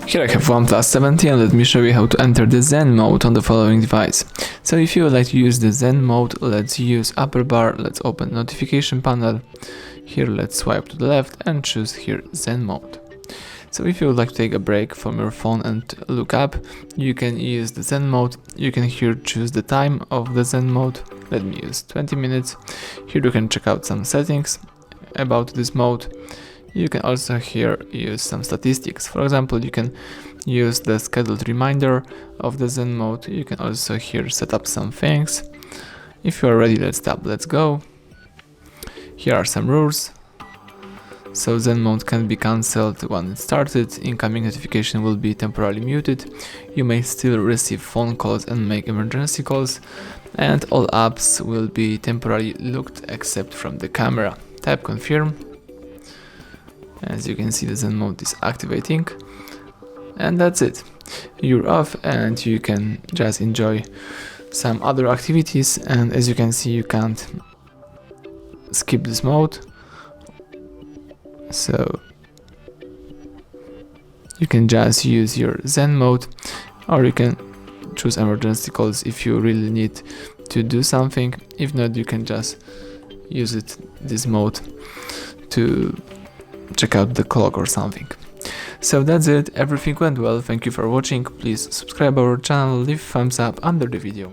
Here I have OnePlus 17 and let me show you how to enter the Zen mode on the following device. So if you would like to use the Zen mode, let's use upper bar, let's open notification panel. Here let's swipe to the left and choose here Zen mode. So if you would like to take a break from your phone and look up, you can use the Zen mode. You can here choose the time of the Zen mode. Let me use 20 minutes. Here you can check out some settings about this mode. You can also here use some statistics. For example, you can use the scheduled reminder of the Zen mode. You can also here set up some things. If you are ready, let's tap let's go. Here are some rules. So Zen mode can be cancelled when it started, incoming notification will be temporarily muted, you may still receive phone calls and make emergency calls, and all apps will be temporarily locked except from the camera. Tap confirm. As you can see, the Zen mode is activating, and that's it. You're off and you can just enjoy some other activities, and as you can see, you can't skip this mode. So you can just use your Zen mode, or you can choose emergency calls if you really need to do something. If not, you can just use this mode to check out the clock or something. So that's it, everything went well, thank you for watching, please subscribe our channel, leave thumbs up under the video.